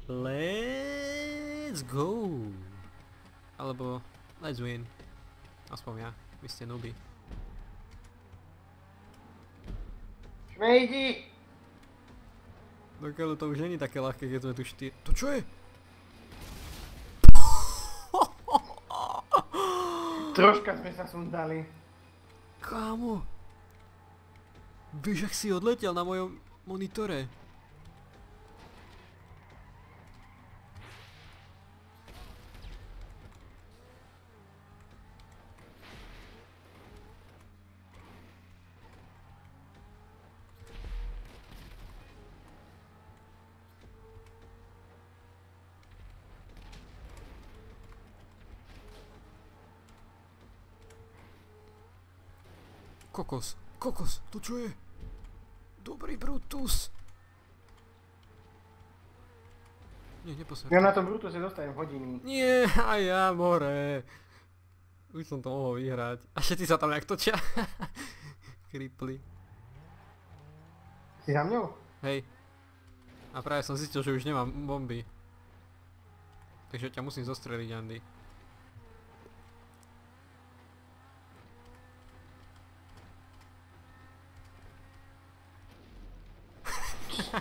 Let's go! Alebo let's win. Aspoň ja, vy ste nooby. Šmejdi! No ale to už není také ľahké, keď sme tu 4. To čo je? Troška sme sa sundali. Kámo! Víš, ak si odletel na mojom monitore. Kokos, to čo je? Dobrý Brutus. Nie, neposledný. Ja na tom Brutuse dostanem hodiny. Nie, aj ja, more. Už som to mohol vyhrať. A všetci sa tam jak točia. Kripli. Si za mňou? Hej. A práve som zistil, že už nemám bomby. Takže ťa musím zostreliť, Andy.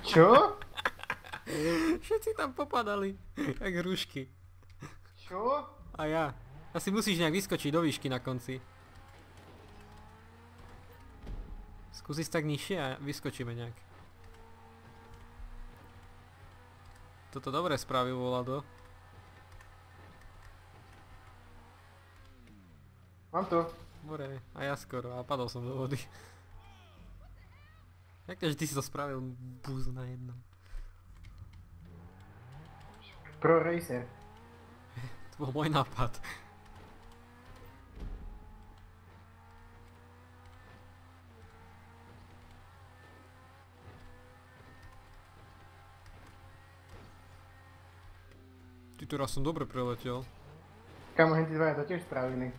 Čo? Všetci tam popadali, jak hrušky. Čo? A ja. Asi musíš nejak vyskočiť do výšky na konci. Skúsiš tak nižšie a vyskočíme nejak. Toto dobre spravil Volado. Mám to. More, a ja skoro, a padol som do vody. Jak to, že ty si to spravil búz na jednom? Pro Racer. To bol môj nápad. Ty tu raz som dobre preletel. Kamo, henty dvaja to tiež spravili.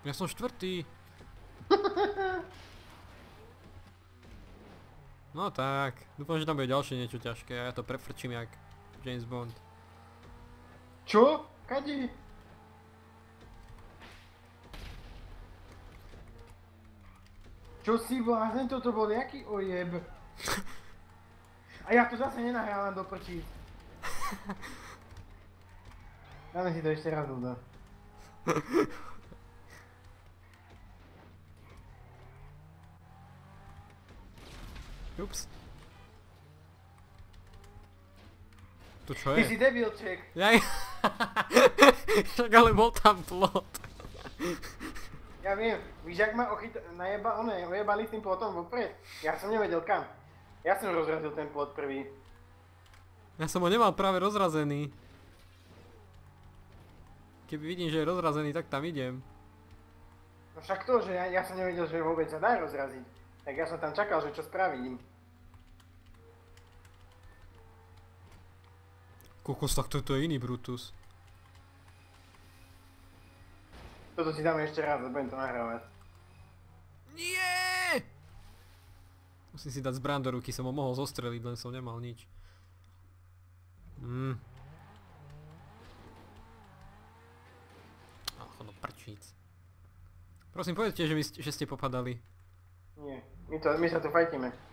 Ja som štvrtý. No tak, dúfam, že tam bude ďalšie niečo ťažké a ja to prefrčím jak James Bond. Čo? Kade? Čo si blázne? Toto bol jaký ojeb? A ja to zase nenahrávam do prčíc. Dáme si to ešte raz, Ludo. Ups. To čo Ty je? si debilček. Jaj. Však ale bol tam plot. Ja viem, víš, jak ma ojebali s tým plotom vopred? Ja som nevedel kam. Ja som rozrazil ten plot prvý. Ja som ho nemal práve rozrazený. Keby vidím, že je rozrazený, tak tam idem. No však to, že ja som nevedel, že vôbec sa dá rozraziť. Tak ja som tam čakal, že čo spravím. Kokos, tak toto je iný Brutus. Toto si dáme ešte raz, budem to nahrávať. Nie! Musím si dať zbraň do ruky, som ho mohol zostreliť, len som nemal nič. Ach, no prčíc. Prosím, povedzte, že ste popadali. Nie, my sa tu fajtíme.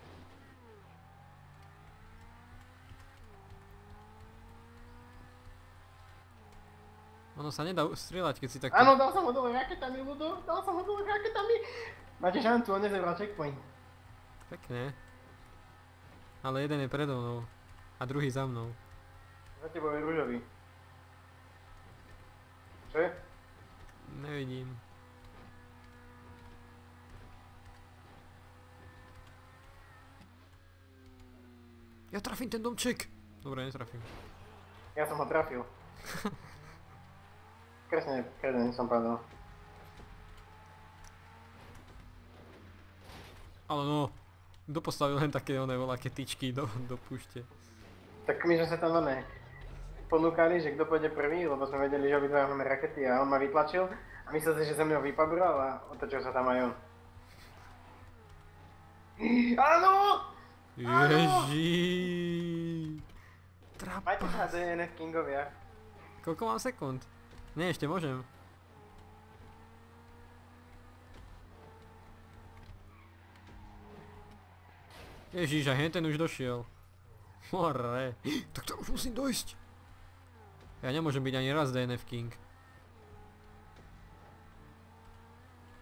Ono sa nedá strieľať, keď si takto... Áno, dal som ho dole raketami, Ludo, dal som ho dole raketami. Máte šancu, on nezebral checkpoint. Pekne. Ale jeden je predo mnou. A druhý za mnou. Za tebou je ružový. Čo je? Nevidím. Ja trafím ten domček! Dobre, netrafím. Ja som ho trafil. Kresne som padol. Ale no, kto postavil len také voľaké tyčky do púšte? Tak my sme sa tam ponúkali, že kto pôjde prvý, lebo sme vedeli, že obidva máme rakety a on ma vytlačil a myslel si, že za mňou vypabral a otočil sa tam aj on. Áno! Ježí! Majte sa DNF Kingovia. Koľko mám sekúnd? Nie, ešte môžem. Ježiš, a ten už došiel. More. Tak to už musím dojsť. Ja nemôžem byť ani raz DNF King.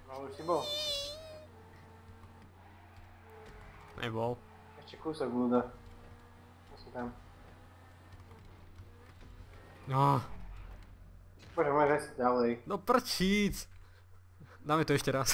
No už si bol. Nebol. Ešte kúsok ľuda. Musím tam. No, Bože, môžeš ďalej. no prčíc. Dáme to ešte raz.